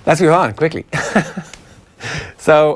Let's move on quickly. So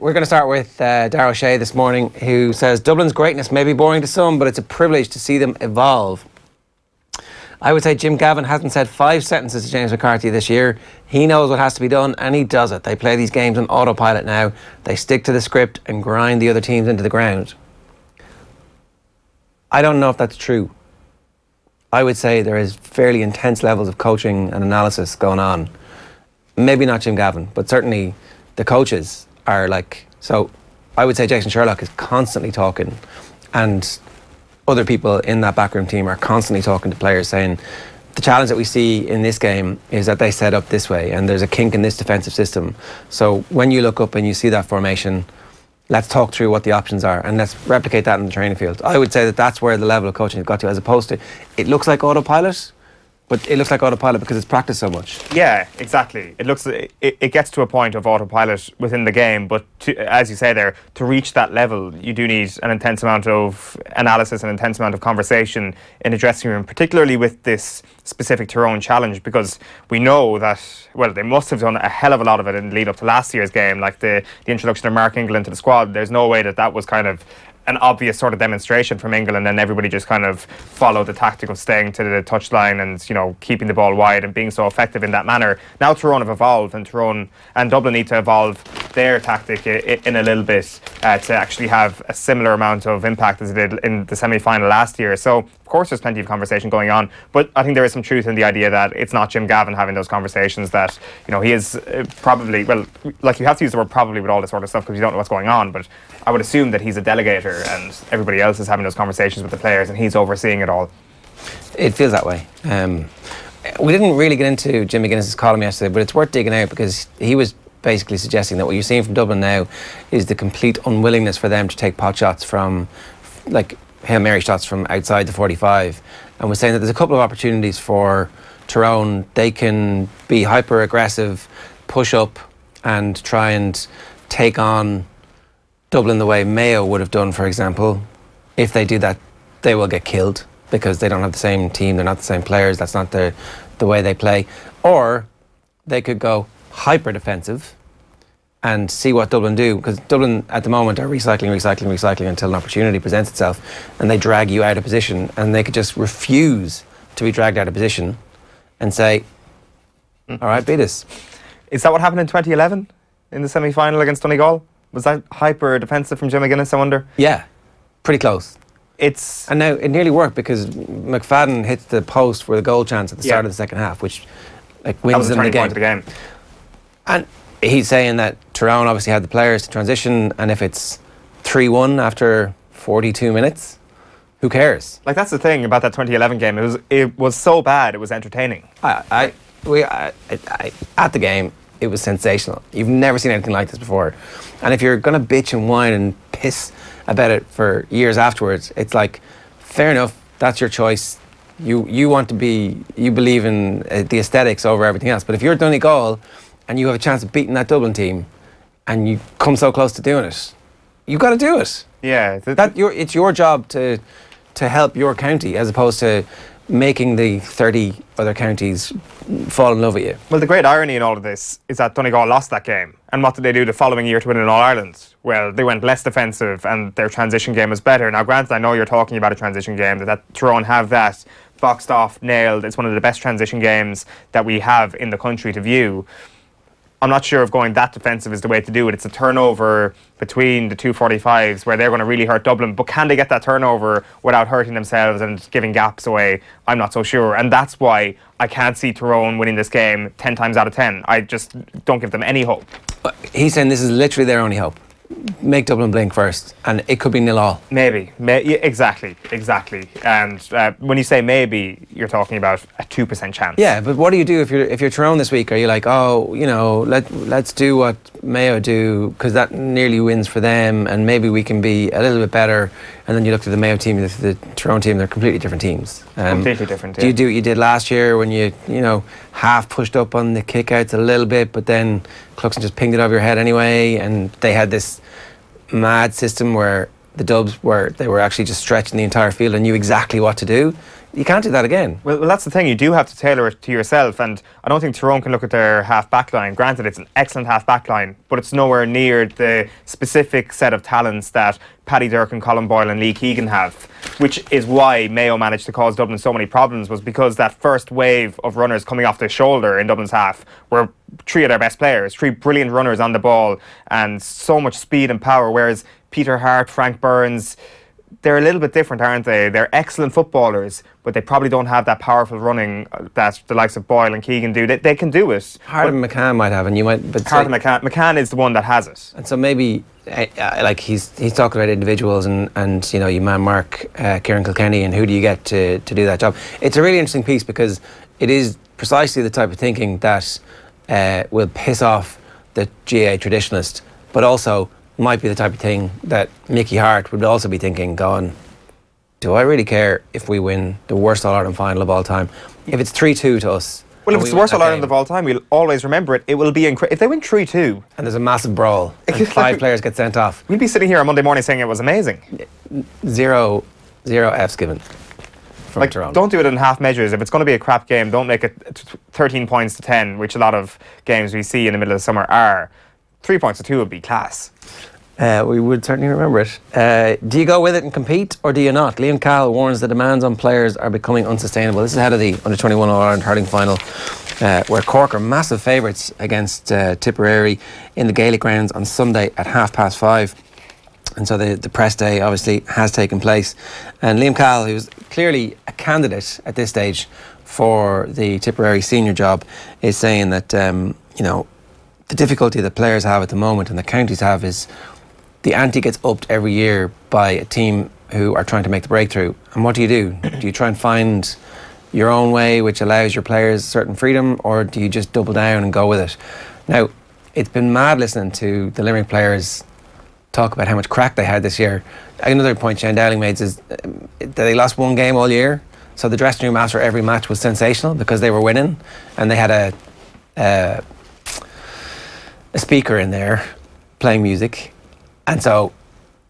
we're going to start with Darragh O'Shea this morning, who says Dublin's greatness may be boring to some, but it's a privilege to see them evolve. I would say Jim Gavin hasn't said 5 sentences to James McCarthy this year. He knows what has to be done and he does it. They play these games on autopilot now. They stick to the script and grind the other teams into the ground. I don't know if that's true. I would say there is fairly intense levels of coaching and analysis going on. Maybe not Jim Gavin, but certainly the coaches are like... So I would say Jason Sherlock is constantly talking, and other people in that backroom team are constantly talking to players saying the challenge that we see in this game is that they set up this way and there's a kink in this defensive system. So when you look up and you see that formation, let's talk through what the options are and let's replicate that in the training field. I would say that that's where the level of coaching has got to, as opposed to it looks like autopilot, but it looks like autopilot because it's practiced so much. Yeah, exactly. It gets to a point of autopilot within the game, but as you say there, to reach that level, you do need an intense amount of analysis, an intense amount of conversation in a dressing room, particularly with this specific Tyrone challenge, because we know that, well, they must have done a hell of a lot of it in the lead up to last year's game, like the introduction of Mark Ingle into the squad. There's no way that was kind of an obvious sort of demonstration from England, and everybody just kind of followed the tactic of staying to the touchline and, you know, keeping the ball wide and being so effective in that manner. Now Tyrone have evolved, and Tyrone and Dublin need to evolve their tactic in a little bit to actually have a similar amount of impact as it did in the semi-final last year. So of course there's plenty of conversation going on, but I think there is some truth in the idea that it's not Jim Gavin having those conversations, that, you know, he is probably, well, like, you have to use the word probably with all this sort of stuff because you don't know what's going on, but I would assume that he's a delegator and everybody else is having those conversations with the players and he's overseeing it all. It feels that way. We didn't really get into Jim McGuinness's column yesterday, but it's worth digging out because he was basically suggesting that what you're seeing from Dublin now is the complete unwillingness for them to take pot shots from, like, Hail Mary shots from outside the 45, and was saying that there's a couple of opportunities for Tyrone. They can be hyper aggressive, push up and try and take on Dublin the way Mayo would have done, for example. If they do that, they will get killed because they don't have the same team, they're not the same players, that's not the way they play. Or they could go hyper defensive and see what Dublin do, because Dublin at the moment are recycling until an opportunity presents itself, and they drag you out of position, and they could just refuse to be dragged out of position and say, all right, beat us. Is that what happened in 2011 in the semi-final against Donegal? Was that hyper defensive from Jim McGuinness, I wonder? Yeah, pretty close. And now it nearly worked because McFadden hits the post for the goal chance at the start of the second half, which, like, wins them the game. That was the turning point of the game. And he's saying that Tyrone obviously had the players to transition, and if it's 3-1 after 42 minutes, who cares? Like, that's the thing about that 2011 game. It was so bad, it was entertaining. At the game, it was sensational. You've never seen anything like this before. And if you're going to bitch and whine and piss about it for years afterwards, it's like, fair enough, that's your choice. You want to be, you believe in the aesthetics over everything else. But if you're Donegal and you have a chance of beating that Dublin team and you come so close to doing it, you've got to do it. Yeah. It's your job to help your county, as opposed to making the 30 other counties fall in love with you. Well, the great irony in all of this is that Donegal lost that game. And what did they do the following year to win in All-Ireland? Well, they went less defensive and their transition game was better. Now, granted, I know you're talking about a transition game, that Tyrone have that boxed off, nailed. It's one of the best transition games that we have in the country to view. I'm not sure if going that defensive is the way to do it. It's a turnover between the 245s where they're going to really hurt Dublin. But can they get that turnover without hurting themselves and giving gaps away? I'm not so sure. And that's why I can't see Tyrone winning this game 10 times out of 10. I just don't give them any hope. He's saying this is literally their only hope. Make Dublin blink first, and it could be 0-0. Maybe. Yeah, exactly. And when you say maybe, you're talking about a 2% chance. Yeah, but what do you do if you're Tyrone this week? Are you like, oh, you know, let's do what Mayo do because that nearly wins for them, and maybe we can be a little bit better? And then you look at the Mayo team, the Tyrone team, they're completely different teams. Completely different. Yeah. Do you do what you did last year when you half pushed up on the kickouts a little bit, but then Cluxon just pinged it over your head anyway, and they had this mad system where the Dubs were actually just stretching the entire field and knew exactly what to do? You can't do that again. Well, that's the thing. You do have to tailor it to yourself, and I don't think Tyrone can look at their half-back line. Granted, it's an excellent half-back line, but it's nowhere near the specific set of talents that Paddy Durcan, Colin Boyle and Lee Keegan have, which is why Mayo managed to cause Dublin so many problems, was because that first wave of runners coming off their shoulder in Dublin's half were three of their best players, three brilliant runners on the ball, and so much speed and power, whereas Peter Hart, Frank Burns, they're a little bit different, aren't they? They're excellent footballers, but they probably don't have that powerful running that the likes of Boyle and Keegan do. They can do it. Hart and McCann might have, and you might. But Hart and McCann is the one that has it. And so maybe, like he's talking about individuals, and you know, you man mark Kieran Kilkenny, and who do you get to do that job? It's a really interesting piece because it is precisely the type of thinking that will piss off the GAA traditionalist, but also might be the type of thing that Mickey Hart would also be thinking, going, do I really care if we win the worst All-Ireland final of all time? If it's 3-2 to us... Well, if it's the worst All-Ireland of all time, we'll always remember it. It will be incredible. If they win 3-2... And there's a massive brawl, and 5 players get sent off. We'll be sitting here on Monday morning saying it was amazing. Zero Fs given from Tyrone. Don't do it in half measures. If it's going to be a crap game, don't make it 13 points to 10, which a lot of games we see in the middle of the summer are. 3 points to 2 would be class. We would certainly remember it. Do you go with it and compete, or do you not? Liam Cahill warns the demands on players are becoming unsustainable. This is ahead of the Under-21 All-Ireland hurling final, where Cork are massive favourites against Tipperary in the Gaelic grounds on Sunday at 5:30. And so the press day obviously has taken place. And Liam Cahill, who's clearly a candidate at this stage for the Tipperary senior job, is saying that, you know, the difficulty that players have at the moment and the counties have is the ante gets upped every year by a team who are trying to make the breakthrough. And what do? Do you try and find your own way, which allows your players certain freedom, or do you just double down and go with it? Now, it's been mad listening to the Limerick players talk about how much crack they had this year. Another point Shane Dowling made is that they lost one game all year, so the dressing room after every match was sensational because they were winning, and they had a speaker in there playing music. And so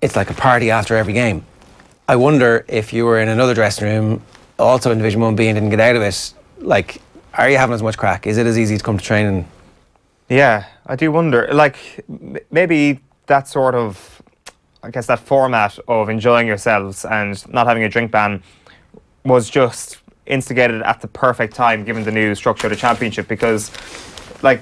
it's like a party after every game. I wonder if you were in another dressing room, also in Division 1B, and didn't get out of it, like, are you having as much crack? Is it as easy to come to training? Yeah, I do wonder. Like, maybe that sort of, I guess, that format of enjoying yourselves and not having a drink ban was just instigated at the perfect time, given the new structure of the championship, because, like,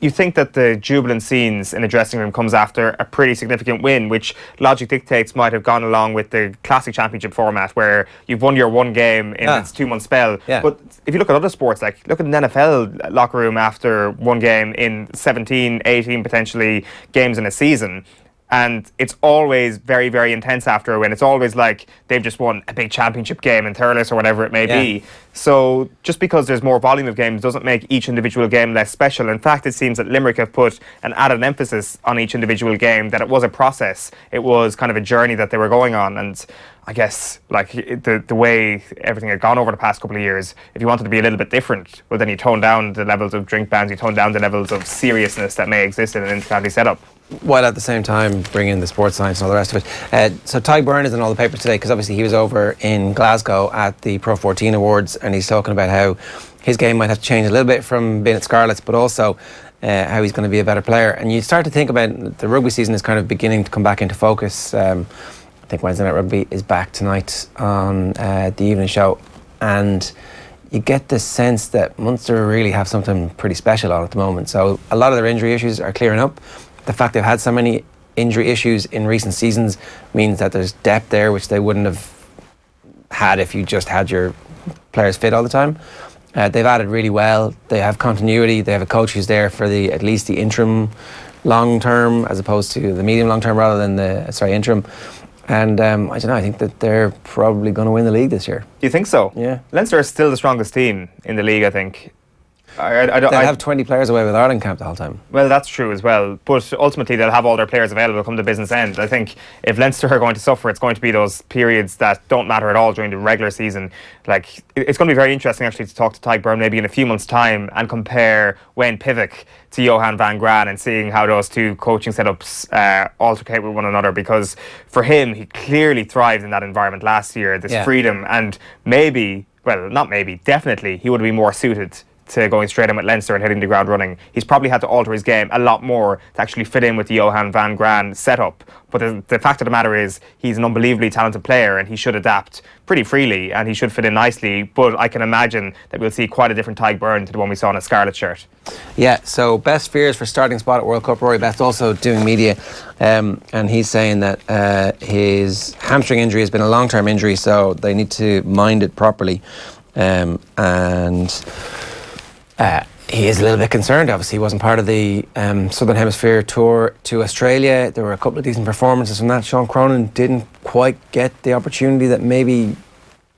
you think that the jubilant scenes in a dressing room comes after a pretty significant win, which logic dictates might have gone along with the classic championship format, where you've won your one game in its 2-month spell. Yeah. But if you look at other sports, like look at an NFL locker room after one game in 17, 18 potentially games in a season, and it's always very, very intense after a win. It's always like they've just won a big championship game in Thurles or whatever it may be. So just because there's more volume of games doesn't make each individual game less special. In fact, it seems that Limerick have put an added emphasis on each individual game, that it was a process. It was kind of a journey that they were going on. And I guess, like, the way everything had gone over the past couple of years, if you wanted to be a little bit different, well, then you tone down the levels of drink bans, you tone down the levels of seriousness that may exist in an inter-county setup, while at the same time bringing the sports science and all the rest of it. So Ty Byrne is in all the papers today because obviously he was over in Glasgow at the Pro 14 Awards, and he's talking about how his game might have to change a little bit from being at Scarlets, but also how he's going to be a better player. And you start to think about the rugby season is kind of beginning to come back into focus. I think Wednesday Night Rugby is back tonight on the evening show, and you get the sense that Munster really have something pretty special on at the moment. So a lot of their injury issues are clearing up. The fact they've had so many injury issues in recent seasons means that there's depth there which they wouldn't have had if you just had your players fit all the time. They've added really well. They have continuity. They have a coach who's there for at least the interim long term, as opposed to the medium long term rather than the interim. And I don't know, I think that they're probably going to win the league this year. Do you think so? Yeah. Leinster is still the strongest team in the league, I think. They'll have 20 players away with Ireland camp the whole time. Well, that's true as well. But ultimately, they'll have all their players available come the business end. I think if Leinster are going to suffer, it's going to be those periods that don't matter at all during the regular season. Like, it's going to be very interesting, actually, to talk to Tadhg Beirne maybe in a few months' time and compare Wayne Pivac to Johan van Graan and seeing how those two coaching setups altercate with one another. Because for him, he clearly thrived in that environment last year, this freedom, and maybe, well, not maybe, definitely, he would be more suited to going straight in with Leinster and hitting the ground running. He's probably had to alter his game a lot more to actually fit in with the Johan van Graan setup. But the fact of the matter is, he's an unbelievably talented player and he should adapt pretty freely and he should fit in nicely. But I can imagine that we'll see quite a different Tadhg Beirne to the one we saw in a scarlet shirt. Yeah, so best fears for starting spot at World Cup. Rory Best also doing media, and he's saying that his hamstring injury has been a long-term injury, so they need to mind it properly. He is a little bit concerned. Obviously, he wasn't part of the Southern Hemisphere tour to Australia. There were a couple of decent performances from that. Sean Cronin didn't quite get the opportunity that maybe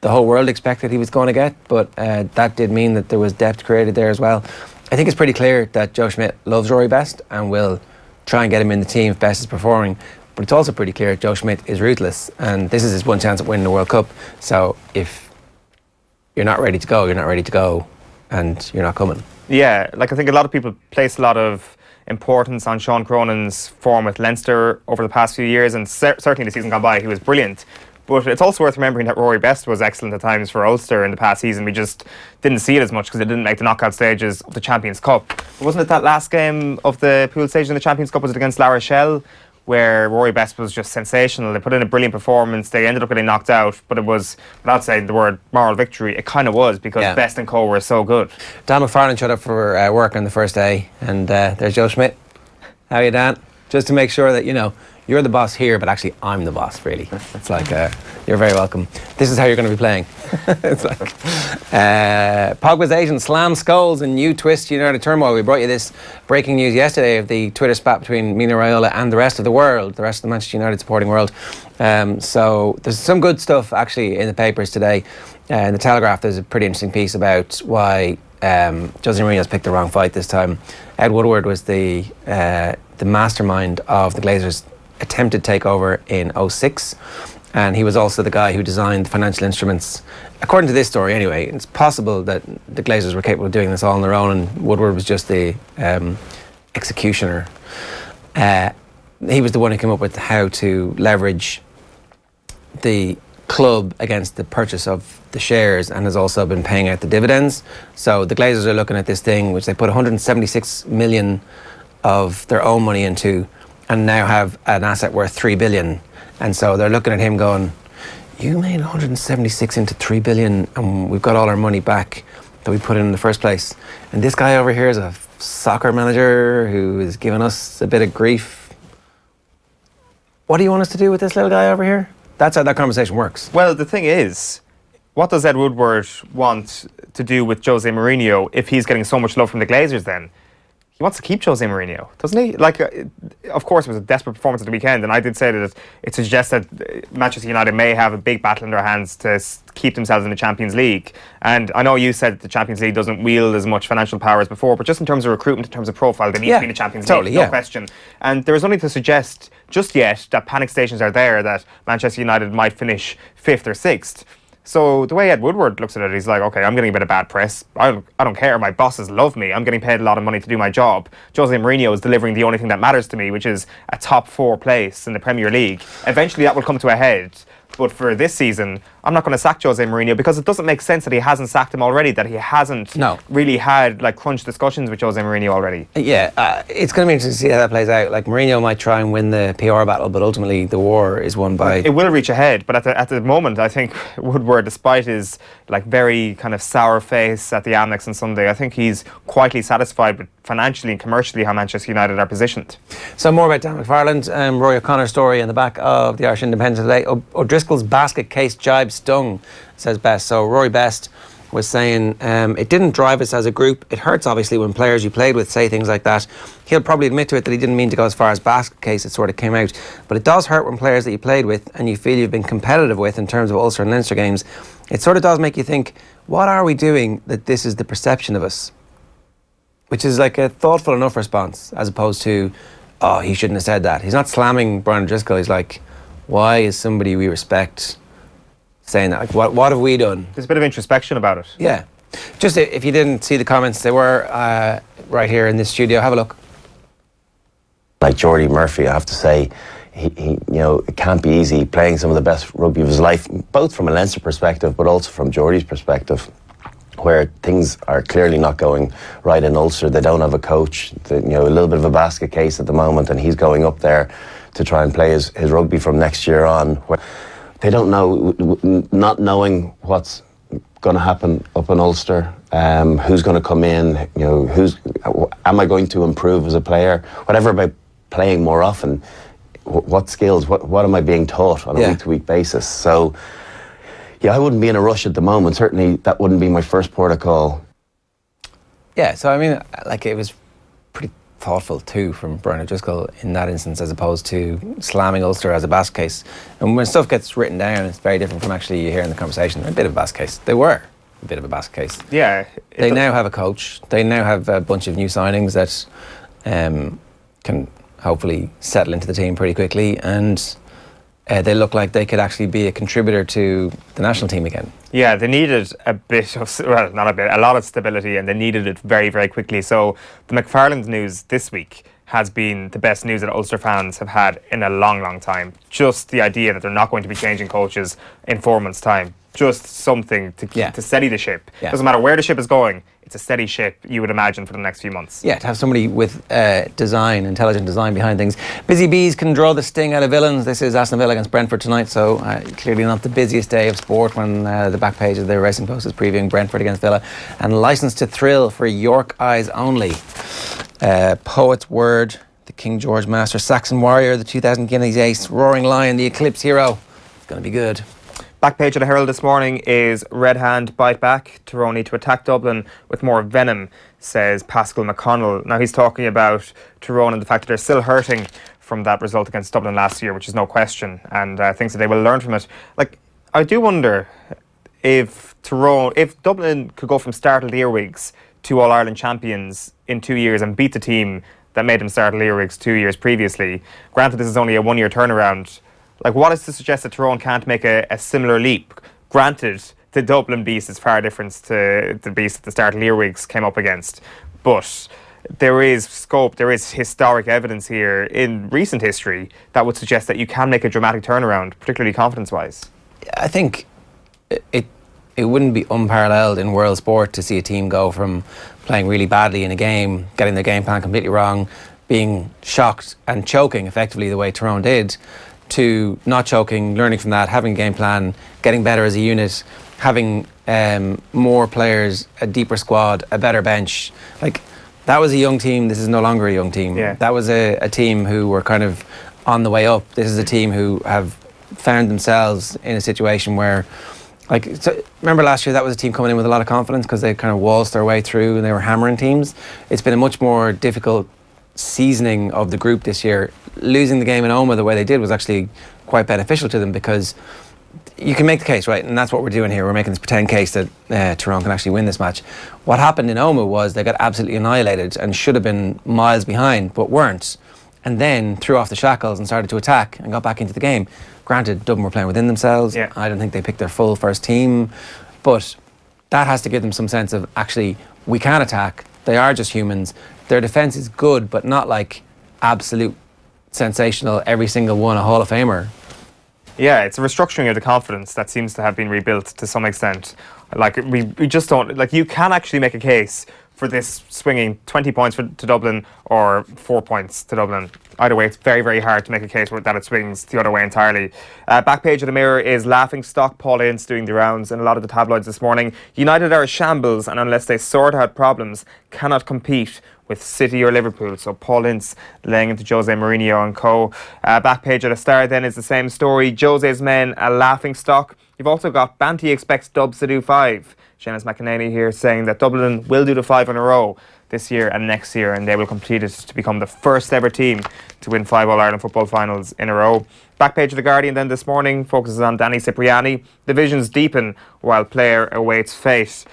the whole world expected he was going to get, but that did mean that there was depth created there as well. I think it's pretty clear that Joe Schmidt loves Rory Best and will try and get him in the team if Best is performing. But it's also pretty clear Joe Schmidt is ruthless, and this is his one chance at winning the World Cup. So if you're not ready to go, you're not ready to go, and you're not coming. Yeah, like I think a lot of people place a lot of importance on Sean Cronin's form with Leinster over the past few years, and certainly the season gone by he was brilliant. But it's also worth remembering that Rory Best was excellent at times for Ulster in the past season. We just didn't see it as much because it didn't make the knockout stages of the Champions Cup. But wasn't it that last game of the pool stage in the Champions Cup, was it against La Rochelle, where Rory Best was just sensational? They put in a brilliant performance. They ended up getting knocked out, but it was, without saying the word moral victory, it kind of was, because Best and co were so good. Dan McFarlane showed up for work on the first day, and there's Joe Schmidt. How are you, Dan? Just to make sure that, you know, you're the boss here, but actually I'm the boss, really. It's like, you're very welcome. This is how you're going to be playing. It's like, Pogba's agent slams Scholes in new twist United turmoil. We brought you this breaking news yesterday of the Twitter spat between Mino Raiola and the rest of the world, the rest of the Manchester United supporting world. So there's some good stuff actually in the papers today. In the Telegraph, there's a pretty interesting piece about why José Mourinho's picked the wrong fight this time. Ed Woodward was the mastermind of the Glazers' attempted takeover in 2006, and he was also the guy who designed the financial instruments. According to this story anyway, it's possible that the Glazers were capable of doing this all on their own and Woodward was just the executioner. He was the one who came up with how to leverage the club against the purchase of the shares, and has also been paying out the dividends. So the Glazers are looking at this thing which they put 176 million of their own money into, and now have an asset worth 3 billion. And so they're looking at him going, you made 176 into 3 billion and we've got all our money back that we put in the first place. And this guy over here is a soccer manager who is giving us a bit of grief. What do you want us to do with this little guy over here? That's how that conversation works. Well, the thing is, what does Ed Woodward want to do with José Mourinho if he's getting so much love from the Glazers then? He wants to keep José Mourinho, doesn't he? Like, of course, it was a desperate performance at the weekend, and I did say that it suggests that Manchester United may have a big battle in their hands to keep themselves in the Champions League. And I know you said that the Champions League doesn't wield as much financial power as before, but just in terms of recruitment, in terms of profile, they need to be in the Champions League, no question. And there is only to suggest just yet that panic stations are there that Manchester United might finish 5th or 6th. So the way Ed Woodward looks at it, he's like, okay, I'm getting a bit of bad press. I don't care. My bosses love me. I'm getting paid a lot of money to do my job. José Mourinho is delivering the only thing that matters to me, which is a top 4 place in the Premier League. Eventually that will come to a head. But for this season, I'm not going to sack José Mourinho, because it doesn't make sense that he hasn't sacked him already, that he hasn't really had like crunch discussions with José Mourinho already. Yeah, it's going to be interesting to see how that plays out. Like, Mourinho might try and win the PR battle, but ultimately the war is won by... It will reach a head, but at the moment, I think Woodward, despite his like very kind of sour face at the Amex on Sunday, I think he's quietly satisfied with financially and commercially how Manchester United are positioned. So more about Dan McFarlane, Rory O'Connor's story in the back of the Irish Independent today. O'Driscoll's basket case jibe stung, says Best. So Rory Best was saying it didn't drive us as a group. It hurts obviously when players you played with say things like that. He'll probably admit to it that he didn't mean to go as far as basket case, it sort of came out. But it does hurt when players that you played with and you feel you've been competitive with in terms of Ulster and Leinster games, it sort of does make you think, what are we doing that this is the perception of us? Which is like a thoughtful enough response, as opposed to, oh, he shouldn't have said that. He's not slamming Brian O'Driscoll. He's like, why is somebody we respect saying that? Like, what have we done? There's a bit of introspection about it. Yeah. Just if you didn't see the comments, they were right here in this studio. Have a look. Like Geordie Murphy, I have to say, he it can't be easy playing some of the best rugby of his life, both from a Leinster perspective, but also from Geordie's perspective, where things are clearly not going right in Ulster. They don't have a coach. A little bit of a basket case at the moment, and he's going up there to try and play his rugby from next year on. Where they don't know, not knowing what's going to happen up in Ulster, who's going to come in, am I going to improve as a player, whatever, about playing more often, what skills, what am I being taught on a week-to-week basis. So yeah, I wouldn't be in a rush at the moment. Certainly that wouldn't be my first port of call. Yeah, so I mean, like, it was pretty thoughtful too from Brian O'Driscoll in that instance, as opposed to slamming Ulster as a basket case. And when stuff gets written down, it's very different from actually you hear in the conversation. They're a bit of a basket case. They were a bit of a basket case. Yeah. They now have a coach. They now have a bunch of new signings that can hopefully settle into the team pretty quickly, and they look like they could actually be a contributor to the national team again. Yeah, they needed a bit of, well, not a bit, a lot of stability, and they needed it very, very quickly. So the McFarland news this week has been the best news that Ulster fans have had in a long, long time. Just the idea that they're not going to be changing coaches in 4 months' time. Just something to steady the ship. Yeah. Doesn't matter where the ship is going, it's a steady ship, you would imagine, for the next few months. Yeah, to have somebody with intelligent design behind things. Busy bees can draw the sting out of villains. This is Aston Villa against Brentford tonight, so clearly not the busiest day of sport when the back page of the Racing Post is previewing Brentford against Villa. And Licence to Thrill for York eyes only. Poet's Word, the King George Master, Saxon Warrior, the 2000 Guineas Ace, Roaring Lion, the Eclipse Hero. It's going to be good. Back page of the Herald this morning is Red Hand bite back. Tyrone need to attack Dublin with more venom, says Pascal McConnell. Now, he's talking about Tyrone and the fact that they're still hurting from that result against Dublin last year, which is no question, and thinks that they will learn from it. Like, I do wonder if Dublin could go from startled earwigs to All-Ireland champions in 2 years and beat the team that made them startled earwigs 2 years previously. Granted, this is only a 1 year turnaround. Like, what is to suggest that Tyrone can't make a similar leap? Granted, the Dublin beast is far different to the beast that the startled earwigs came up against. But there is scope, there is historic evidence here in recent history that would suggest that you can make a dramatic turnaround, particularly confidence-wise. I think it wouldn't be unparalleled in world sport to see a team go from playing really badly in a game, getting their game plan completely wrong, being shocked and choking effectively the way Tyrone did, to not choking, learning from that, having a game plan, getting better as a unit, having more players, a deeper squad, a better bench. Like, that was a young team. This is no longer a young team. Yeah. That was a team who were kind of on the way up. This is a team who have found themselves in a situation where, like, so remember last year, that was a team coming in with a lot of confidence because they kind of waltzed their way through and they were hammering teams. It's been a much more difficult seasoning of the group this year. Losing the game in Omagh the way they did was actually quite beneficial to them, because you can make the case, right? And that's what we're doing here. We're making this pretend case that Tyrone can actually win this match. What happened in Omagh was they got absolutely annihilated and should have been miles behind, but weren't. And then threw off the shackles and started to attack and got back into the game. Granted, Dublin were playing within themselves. Yeah. I don't think they picked their full first team, but that has to give them some sense of, actually, we can attack. They are just humans. Their defence is good, but not like absolute sensational, every single one a Hall of Famer. Yeah, it's a restructuring of the confidence that seems to have been rebuilt to some extent. Like, we just don't, like, you can actually make a case for this swinging 20 points to Dublin or 4 points to Dublin. Either way, it's very, very hard to make a case that it swings the other way entirely. Back page of the Mirror is laughing stock Paul Ince doing the rounds in a lot of the tabloids this morning. United are a shambles, and unless they sort out problems, cannot compete with City or Liverpool. So Paul Ince laying into José Mourinho and co. Back page of the Star then is the same story. José's men a laughing stock. You've also got Banty expects Dubs to do 5. Seamus McEnany here saying that Dublin will do the 5 in a row this year and next year, and they will complete it to become the first ever team to win 5 All-Ireland football finals in a row. Back page of The Guardian then this morning focuses on Danny Cipriani. Divisions deepen while player awaits fate.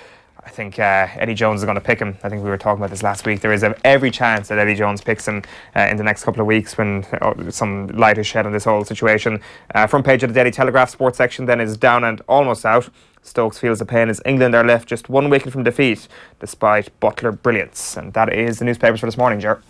I think Eddie Jones is going to pick him. I think we were talking about this last week. There is every chance that Eddie Jones picks him in the next couple of weeks when some light is shed on this whole situation. Front page of the Daily Telegraph sports section then is down and almost out. Stokes feels the pain as England are left just 1 wicket from defeat despite Butler brilliance. And that is the newspapers for this morning, Ger.